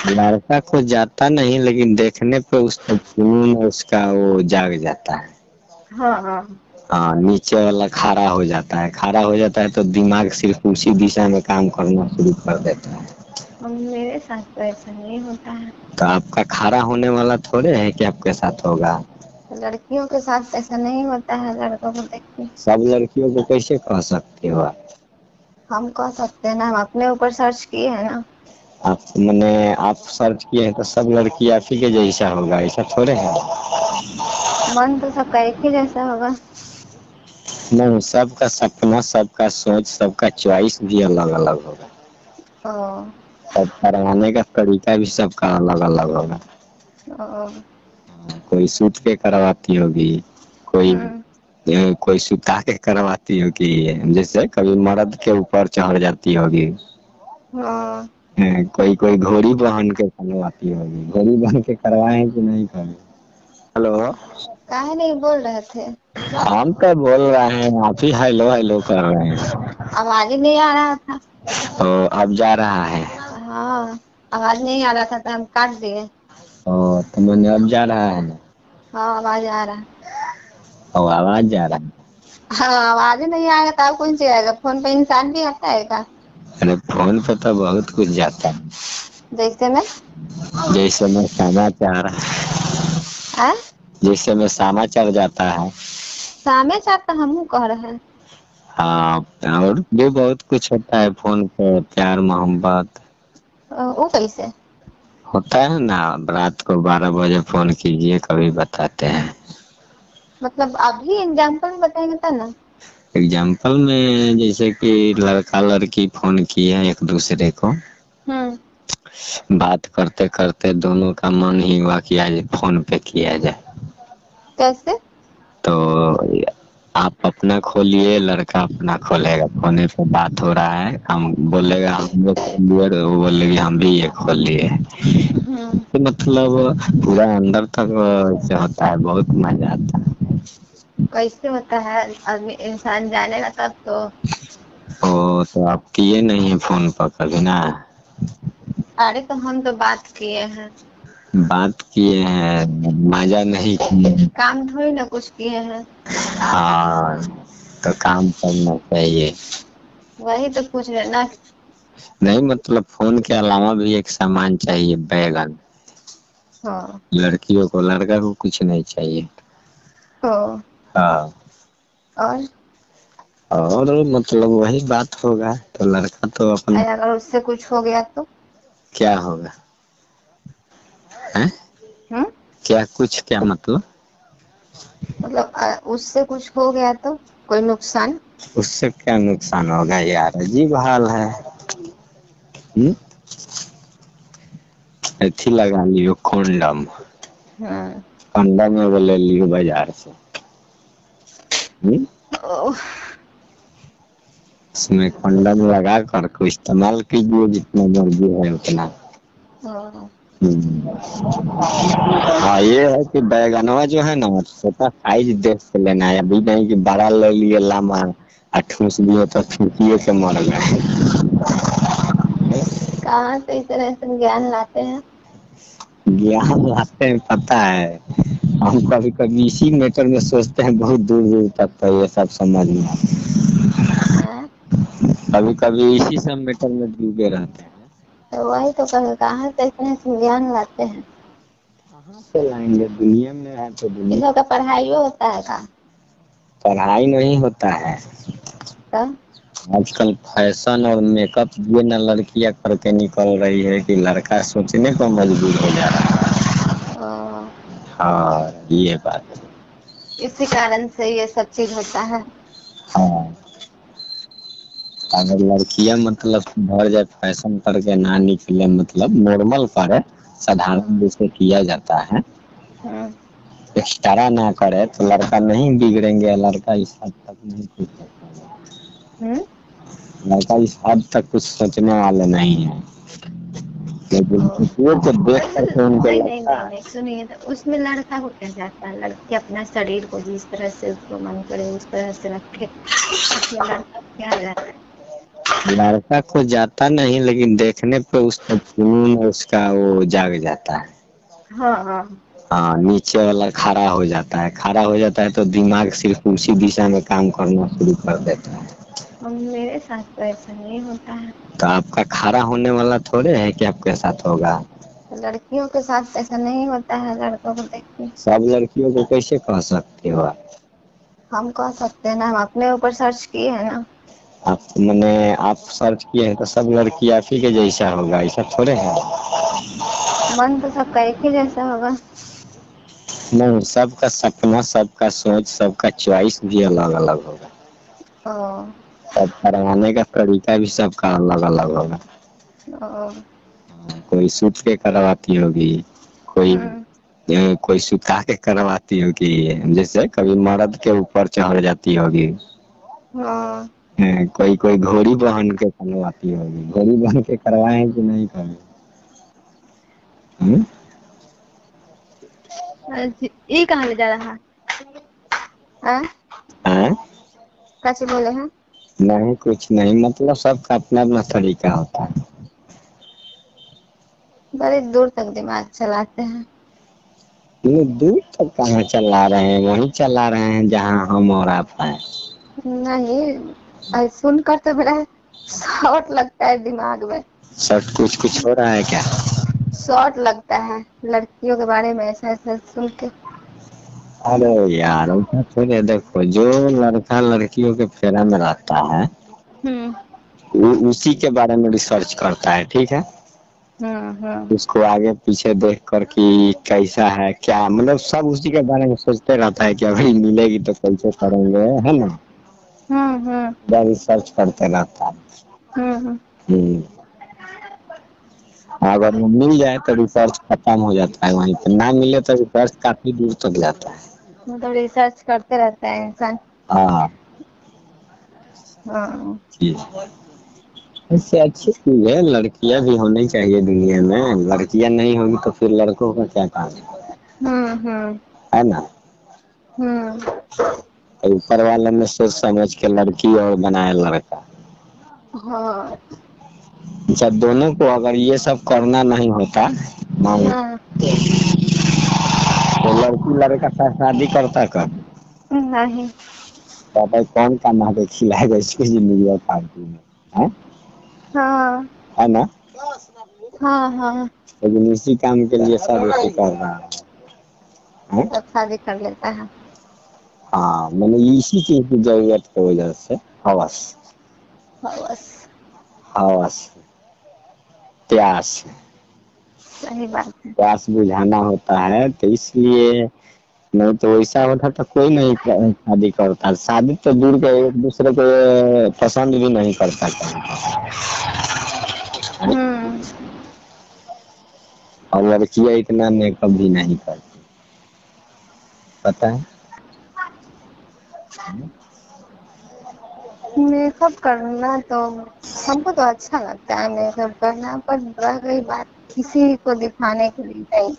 لڑکا کو جاتا نہیں لیکن دیکھنے پہ اس کا جنون اس کا وہ جاگ جاتا ہے. ہاں ہاں ہاں نیچے والا کھڑا ہو جاتا ہے. کھڑا ہو جاتا ہے تو دماغ صرف اسی دشا میں کام کرنا شروع کر دیتا ہے. میرے ساتھ تو ایسا نہیں ہوتا ہے. تو آپ کا کھڑا ہونے والا تھوڑے ہے کہ آپ کے ساتھ ہوگا. لڑکیوں کے ساتھ ایسا نہیں ہوتا ہے لڑکوں کو دیکھ کے. سب لڑکیوں کو کیسے کہ سکتے ہو آپ. ہم کہہ سکتے ہیں نا ہم اپنے اوپر سرچ کیے ہیں نا. آپ نے آپ سرچ کیے ہیں تو سب لڑکی آپ ہی کے جیسا ہوگا ایسا تھوڑے ہے. من تو سب کا ایک ہی جیسا ہوگا. نہیں سب کا سپنا سب کا سوچ سب کا چوائس بھی الگ الگ ہوگا. او سب کروانے کا طریقہ بھی سب کا الگ الگ ہوگا. او کوئی سوت کے کرواتی ہوگی کوئی ہوں کوئی ستا کے کرواتی ہوگی جیسے کبھی مرد کے اوپر چڑھ جاتی ہوگی. ہاں کوئی کوئی گھوڑی بہن کے کرواتی ہوگی. گھوڑی بہن کے کروائے کہ نہیں کروائے. ہلو کاہے نہیں بول رہے تھے. ہم تو بول رہے ہیں آپ ہی ہیلو ہیلو کر رہے ہیں. آواز ہی نہیں آ رہا تھا. تو اب جا رہا ہے. ہاں آواز نہیں آ رہا تھا تو ہم کاٹ دیے. او تو میں نے اب جا رہا ہے نا. ہاں آواز آ رہا ہے. او آواز جا رہا ہے. ہاں آواز ہی نہیں آئے گا تو اب کون سی آئے گا. فون پہ انسان بھی آتا ہے گا. ارے فون پہ تو بہت کچھ جاتا ہے. جیسے میں جیسے میں سماچار آ جیسے میں سماچار جاتا ہے. سامچار تو ہم کہ رہے ہیں. ہاں اور بھی بہت کچھ ہوتا ہے فون پہ پیار محبت. وہ کیسے. ہوتا ہے نا رات کو 12 بجے فون کیجیے کبھی بتاتے ہیں. مطلب ابھی ایگزامپل بتائیں گے تب نا. اگزامپل میں جیسے کہ لڑکا لڑکی فون کیے ایک دوسرے کو. ہوں بات کرتے کرتے دونوں کا من ہی ہوا کہ آج فون پہ کیا جائے. کیسے تو آپ اپنا کھولیے لڑکا اپنا کھولے گا فونے پہ بات ہو رہا ہے. ہم بولے گا ہم لوگ کھول وہ بولے گے ہم بھی یہ کھول لیے. ہوں مطلب پورا اندر تک سے ہوتا ہے بہت مزہ آتا ہے. کیسے ہوتا ہے آدمی انسان جانے گا تب تو. او تو آپ کیے نہیں ہیں فون پر کبھی نا. ارے تو ہم تو بات کیے ہیں. بات کیے ہیں مزہ نہیں کیے. کام تھوڑی نا کچھ کیے ہیں. ہاں تو کام کرنا چاہیے. وہی تو پوچھ رہے نا. نہیں مطلب فون کے علاوہ بھی ایک سامان چاہیے بیگن. ہاں لڑکیوں کو لڑکا کو کچھ نہیں چاہیے. تو ہاں اور اور مطلب وہی بات ہوگا تو لڑکا تو اپنا اگر اس سے کچھ ہو گیا تو کیا ہوگا ا ہوں کیا کچھ کیا مطلب مطلب اس سے کچھ ہو گیا تو کوئی نقصان اس سے کیا نقصان ہوگا یار عجیب حال ہے اھی لگا لیو کونڈم ہاں کنڈم میں وہ لے لی بازار سے او اس میں کنڈم لگا کر کو استعمال کیجیے جتنا مرضی ہے اتنا ہاں ہاں یہ ہے کہ بیگنوا جو ہے نا چھوٹا سائز دیکھ کے لینا ہے ابھی نہیں کہ بڑا لے لیے لاما ٹھس لیے تو ٹھوسیے کے مر گئے کہاں سے اس طرح سے گیان لاتے ہیں گیان لاتے ہیں پتا ہے ہم کبھی کبھی اسی میٹر میں سوچتے ہیں بہت دور دور تک تو یہ سب سمجھ میں ہاں کبھی کبھی اسی سب میٹر میں ڈوبے رہتے ہیں تو وہی تو کہاں سے اتنے سنگیان لاتے ہیں کہاں سے لائیں گے دنیا میں ہے تو یہ دنیا سب کا پڑھائی ہوتا ہے کا پڑھائی نہیں ہوتا ہے تو آج کل فیشن اور میک اپ یہ نہ لڑکیاں کر کے نکل رہی ہے کہ لڑکا سوچنے کو مجبور ہو جا رہا ہے ہاں یہ بات اسی کارن سے یہ سب چیز ہوتا ہے ہاں اگر لڑکیاں مطلب بڑ جائے فیشن کر کے نہ نکلے مطلب نارمل کرے سدارن جیسے کیا جاتا ہے ہاں ایکسٹرا نہ کرے تو لڑکا نہیں بگڑیں گے لڑکا اس حد تک نہیں ہوں لڑکا اس حد تک کچھ سوچنے والے نہیں ہے تو دیکھ کر کے ان کو لگتا ہے سنیے تو اس میں لڑکا کو کیا جاتا ہے لڑکی اپنا شریر کو جس طرح سے اس کو من کرے اس طرح سے رکھے اس میں لڑکا کیا جاتا ہے लड़का को जाता नहीं, लेकिन देखने पे उसका जुनून उसका वो जाग जाता है। हाँ हाँ। हाँ, नीचे वाला खड़ा हो जाता है, खड़ा हो जाता है तो दिमाग सिर्फ उसी दिशा में काम करना शुरू कर देता है। मेरे साथ तो ऐसा नहीं होता है। तो आपका खड़ा होने वाला थोड़े है कि आपके साथ होगा। लड़कियों के साथ ऐसा नहीं होता है, लड़कों को देख के। सब लड़कियों को कैसे कह सकते हो आप? हम कह सकते हैं ना, हम अपने ऊपर सर्च किए हैं ना। आप मैंने आप सर्च किए हैं तो सब लड़की आप ही के जैसा होगा, ऐसा थोड़े है। मन तो सबका एक ही जैसा होगा। नहीं, सबका सपना, सबका सोच, सबका चॉइस भी अलग अलग होगा। ओ, सब करवाने का तरीका भी सबका अलग अलग होगा। ओ, कोई सूत के करवाती होगी, कोई हम्म, कोई सुता के करवाती होगी, जैसे कभी मर्द के ऊपर चढ़ जाती होगी। हाँ। कोई कोई घोड़ी बहन के करवाती होगी। घोड़ी बहन के करवाए कि नहीं कभी? ये कहाँ ले जा रहा है? हैं? कैसे बोले हैं? नहीं, कुछ नहीं, मतलब सबका अपना अपना तरीका होता है। बड़े दूर तक दिमाग चलाते हैं। ये दूर तक कहाँ चला रहे हैं, वहीं चला रहे हैं जहाँ हम और आप हैं। नहीं, सुनकर तो मेरा शॉर्ट लगता है दिमाग में। सब कुछ हो रहा है क्या? शॉर्ट लगता है लड़कियों के बारे में ऐसा ऐसा सुन के। अरे यार, ऐसा थोड़े, देखो जो लड़का लड़कियों के फेरा में रहता है हम्म, वो उसी के बारे में रिसर्च करता है, ठीक है। हम्म। उसको आगे पीछे देख कर कि कैसा है क्या, मतलब सब उसी के बारे में सोचते रहता है कि अगर मिलेगी तो कैसे करेंगे, है ना। हम्म। पूरा रिसर्च करते रहता है। हम्म। हम्म। अगर वो मिल जाए तो रिसर्च खत्म हो जाता है वहीं पे, ना मिले तो रिसर्च काफी दूर तक जाता है। मतलब रिसर्च करते रहता है इंसान। हाँ हाँ। जी। इससे अच्छी चीज है, लड़कियां भी होनी चाहिए दुनिया में। लड़कियां नहीं होगी तो फिर लड़कों का क्या काम हम्म। है ना। हम्म। ऊपर वाले ने सोच समझ के लड़की और बनाया लड़का। हाँ जब दोनों को अगर ये सब करना नहीं होता, मान लो, हाँ। तो लड़की लड़का साथ शादी करता कब? नहीं। तो भाई कौन कमा के खिलाएगा इसकी जिंदगी फालतू में, हाँ है ना। हाँ। हाँ, लेकिन इसी काम के लिए सब ऐसे कर रहा है। सब शादी कर लेता है। हाँ, मैंने इसी चीज की जरूरत की वजह से हवस, हाँ, बस हवस, प्यास, सही बात है। प्यास बुझाना होता है, तो इसलिए। नहीं तो वैसा होता तो कोई नहीं शादी करता। शादी तो दूर के, एक दूसरे को पसंद भी नहीं करता कभी। हम्म। और लड़कियां इतना मेकअप भी नहीं करती, पता है। मेकअप करना तो हमको तो अच्छा लगता है मेकअप करना, पर रह गई बात किसी को दिखाने के लिए नहीं,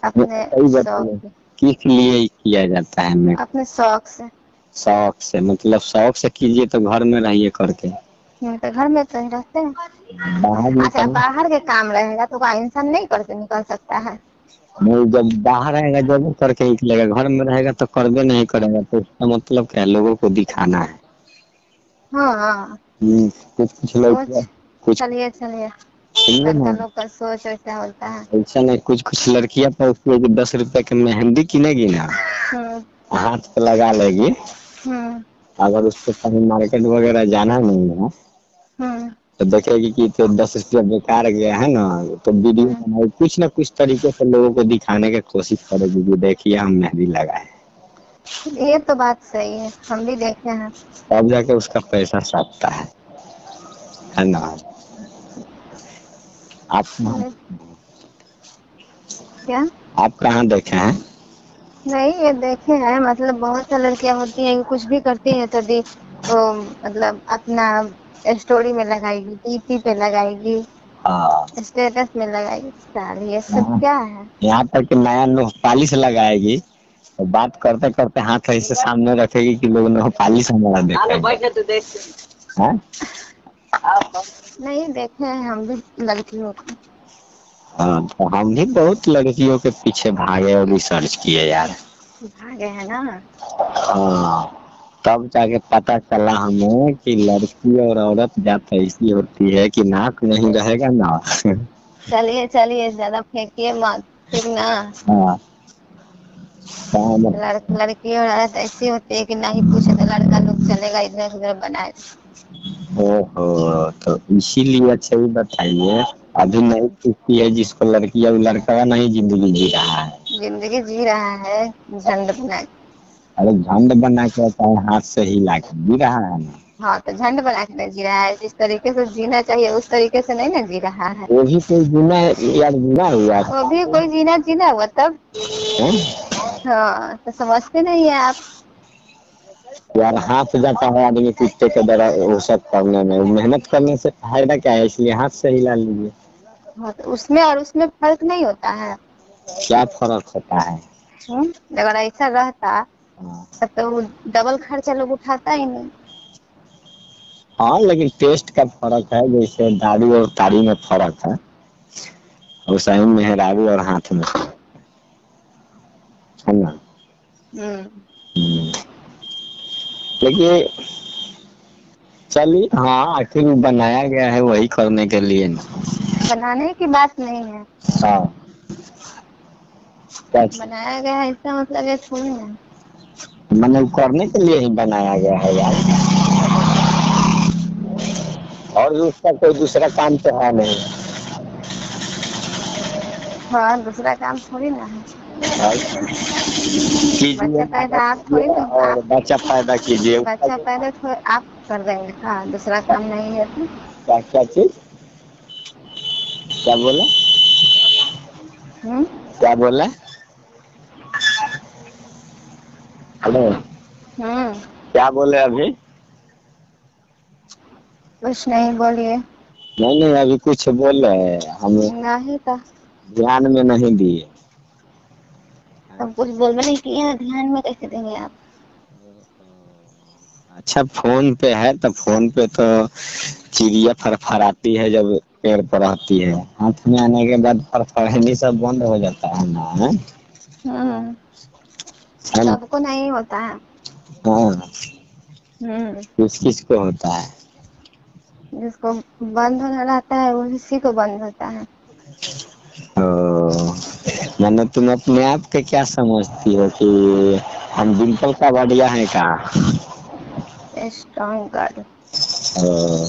अपने सही शौक बताइए, से। किस लिए किया जाता है मेकअप? अपने शौक से। शौक से, मतलब शौक से कीजिए तो घर में रहिए करके। तो घर में तो ही रहते हैं। बाहर अच्छा, निकलना बाहर के काम रहेगा तो का इंसान नहीं करके निकल सकता है? नहीं, जब बाहर रहेगा जब करके निकलेगा, घर में रहेगा तो करबे नहीं करेगा, तो उसका मतलब क्या है, लोगों को दिखाना है। हाँ हाँ। कुछ लोग, सोच। कुछ, चलिए चलिए, सुनिए सबका ना, लोग का सोच वैसा होता है। ऐसा नहीं, कुछ लड़कियां पूछती है कि 10 रुपए की मेहंदी किनेगी ना, हम्म। हाथ पे लगा लेगी। हम्म। अगर उसको कहीं मार्केट वगैरह जाना नहीं है हम्म। तो देखेगी कि तो 10 रुपया बेकार गया है ना, तो वीडियो हम्म। बनाएगी, कुछ ना कुछ तरीके से लोगों को दिखाने की कोशिश करेगी कि देखिए हम मेहंदी लगाए। ये तो बात सही है, हम भी देखे हैं। तब जाके उसका पैसा छपता है ना। आप क्या? आप कहाँ देखे हैं? नहीं, ये देखे हैं, मतलब बहुत सी लड़कियां होती हैं कि कुछ भी करती हैं तो वो मतलब अपना स्टोरी में लगाएगी, डीपी पे लगाएगी, हाँ, स्टेटस में लगाएगी। सारी ये सब क्या है? यहाँ तक कि नया नोह पालिश लगाएगी, तो बात करते करते हाथ ऐसे सामने रखेगी कि लोग नोह पालिश हमारा देखें। हैं? नहीं देखे हैं हम भी लड़कियों को। हाँ, तो हम भी बहुत लड़कियों के पीछे भागे और रिसर्च किए यार। भागे हैं ना। हाँ, तब जाके पता चला हमें कि लड़की और औरत जात ऐसी होती है कि नाक नहीं रहेगा ना। चलिए चलिए ज्यादा फेंकिए मत, ठीक ना। हाँ, लड़की और औरत ऐसी होती है कि ना ही पूछे तो लड़का लोग चलेगा इधर उधर बनाए। ओहो, तो इसीलिए अच्छा ही बताइए, अभी नहीं पूछती है जिसको लड़की है वो लड़का नहीं जिंदगी जी रहा है। जिंदगी जी रहा है झंड बना के। अरे झंड बना के चाहे हाथ से हिला के जी रहा है ना। हाँ तो झंड बना के नहीं जी रहा है, जिस तरीके से जीना चाहिए उस तरीके से नहीं ना जी रहा है। वो भी कोई जीना यार, जीना हुआ वो भी कोई जीना जीना हुआ तब। है? हाँ तो समझते नहीं है आप। यार हाथ जाता है आदमी कुत्ते के तरह वो सब करने में, मेहनत करने से फायदा क्या है, इसलिए हाथ से हिला लीजिए। हाँ तो उसमें और उसमें फर्क नहीं होता है। क्या फर्क होता है? अगर ऐसा रहता हाँ, तो वो डबल खर्चा लोग उठाता ही नहीं। हाँ, लेकिन टेस्ट का फर्क है, जैसे दाढ़ी और ताड़ी में फर्क है, वैसा ही मेहरारू और हाथ में है ना। हम्म। हम्म, लेकिन चलिए, हाँ, आखिर वो बनाया गया है वही करने के लिए ना। बनाने की बात नहीं है, हाँ, क्या चीज़? बनाया गया है इसका मतलब ये थोड़ी ना। मतलब करने के लिए ही बनाया गया है यार, और भी उसका कोई दूसरा काम तो है नहीं। हाँ दूसरा काम थोड़ी ना है। कीजिए बच्चा पैदा आप थोड़ी ना, और आप बच्चा पैदा कीजिए। बच्चा पैदा थोड़ी आप कर देंगे, हाँ दूसरा काम नहीं है तो। क्या क्या चीज? क्या बोला? हम्म। क्या बोला? हेलो, हम्म। क्या बोले अभी? कुछ नहीं बोलिए। नहीं नहीं, अभी कुछ बोल रहे हैं हम, नहीं तो ध्यान में नहीं दिए। सब कुछ बोलबे नहीं किए हैं, ध्यान में कैसे देंगे आप। अच्छा, फोन पे है तो फोन पे तो चिड़िया फरफराती है जब पेड़ पर रहती है, हाथ में आने के बाद फरफरानी सब बंद हो जाता है ना, हम्म। है ना? सबको नहीं होता है। हाँ, हम्म। किस किस को होता है? जिसको बंद होना रहता है उसी को बंद होता है। ओ, मैंने तुम अपने आप के क्या समझती हो कि हम डिम्पल का बढ़िया है का? Strong guard.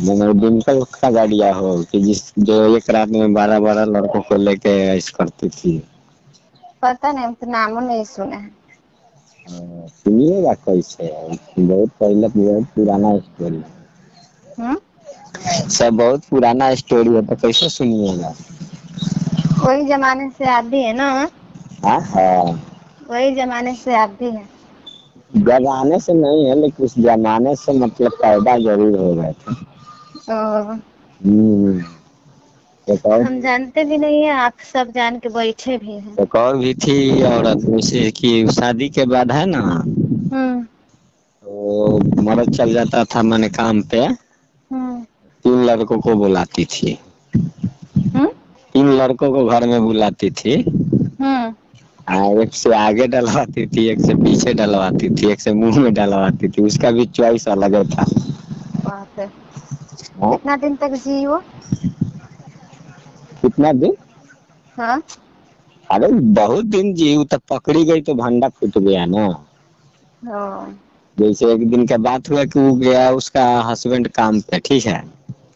मैंने डिम्पल का बढ़िया हो कि जिस जो एक रात में 12 12 लड़कों को लेके ऐश करती थी। पता नहीं, हम तो नामों नहीं सुने हैं। सुनिएगा कैसे, बहुत पहले बहुत पुराना स्टोरी, हम्म। सब बहुत पुराना स्टोरी है तो कैसे सुनिएगा? वही जमाने से आप भी है ना। हाँ हाँ, वही जमाने से आप भी है। जमाने से नहीं है लेकिन उस जमाने से मतलब पैदा जरूर हो गए थे। तो हम्म, एक और हम जानते भी नहीं है, आप सब जान के बैठे भी हैं। एक और भी थी औरत, जैसे कि शादी के बाद है ना, हम्म। तो मर्द चल जाता था मैंने काम पे, हम्म। 3 लड़कों को बुलाती थी, हम्म। 3 लड़कों को घर में बुलाती थी। हम्म। एक से आगे डलवाती थी, एक से पीछे डलवाती थी, एक से मुंह में डलवाती थी, उसका भी चॉइस अलग था। बाप रे, हाँ? कितना दिन तक जी वो। कितना दिन? हाँ। अरे बहुत दिन जी, तो पकड़ी गई तो भंडा फूट गया ना। हाँ। जैसे एक दिन का बात हुआ कि वो गया उसका हस्बैंड काम पे, ठीक है,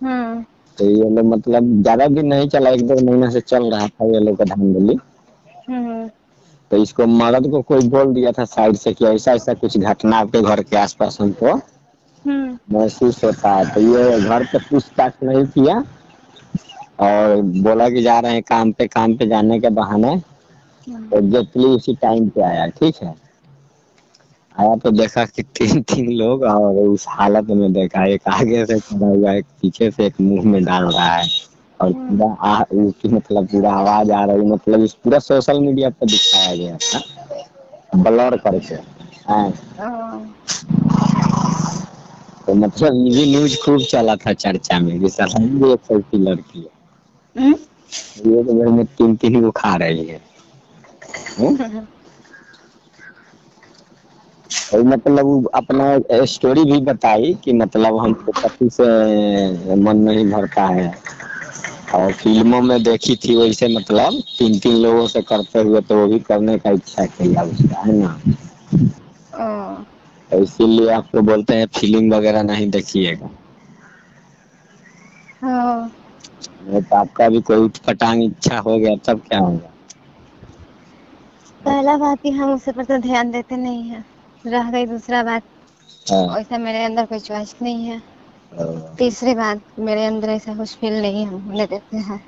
हम्म। तो ये लोग मतलब ज्यादा दिन नहीं चला, 1 2 महीना से चल रहा था ये लोग का धांधली। हम्म। तो इसको मर्द को कोई बोल दिया था साइड से कि ऐसा ऐसा कुछ घटना आपके घर के आसपास हमको हम्म। महसूस होता है, तो ये घर पे पूछताछ नहीं किया और बोला कि जा रहे हैं काम पे, काम पे जाने के बहाने एग्जैक्टली उसी टाइम पे आया, ठीक है। आया तो देखा कि 3 3 लोग, और उस हालत में देखा, एक आगे से खड़ा हुआ है, एक पीछे से, एक मुंह में डाल रहा है, और हम्म। पूरा उसकी मतलब पूरा आवाज आ रही, मतलब इस पूरा सोशल मीडिया पर दिखाया गया था ब्लर करके। हाँ, हाँ। तो मतलब ये न्यूज खूब चला था चर्चा में कि साला ये एक सौ की लड़की है, हम्म? ये तो घर में तीन तीन को खा रही है। और मतलब वो अपना स्टोरी भी बताई कि मतलब हमको पति से मन नहीं भरता है, और फिल्मों में देखी थी वैसे मतलब तीन तीन लोगों से करते हुए, तो वो भी करने का इच्छा किया उसका, है ना। ओ, तो इसीलिए आपको बोलते हैं फिल्म वगैरह नहीं देखिएगा, हाँ, नहीं तो आपका भी कोई उठपटांग इच्छा हो गया तब क्या होगा। पहला बात ही हम उसे पर तो ध्यान देते नहीं है। रह गई दूसरा बात, हाँ, वैसा मेरे अंदर कोई चॉइस नहीं है। हाँ, तीसरी बात, मेरे अंदर ऐसा कुछ फील नहीं हम होने देते हैं।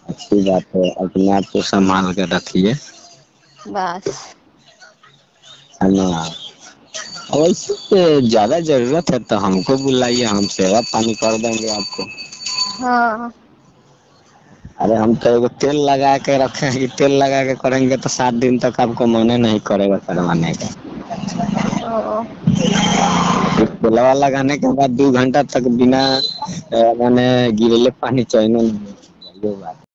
अच्छी बात है, अपने आप को संभाल कर रखिए, बस। है ना। और इससे ज्यादा जरूरत है तो हमको बुलाइए, हम सेवा पानी कर देंगे आपको। हाँ। अरे हम तो एगो तेल लगा के रखे हैं कि तेल लगा के करेंगे तो 7 दिन तक आपको मने नहीं करेगा करवाने का। ओ, तेलवा लगाने के बाद 2 घंटा तक बिना मैंने गिरले पानी चाहिए।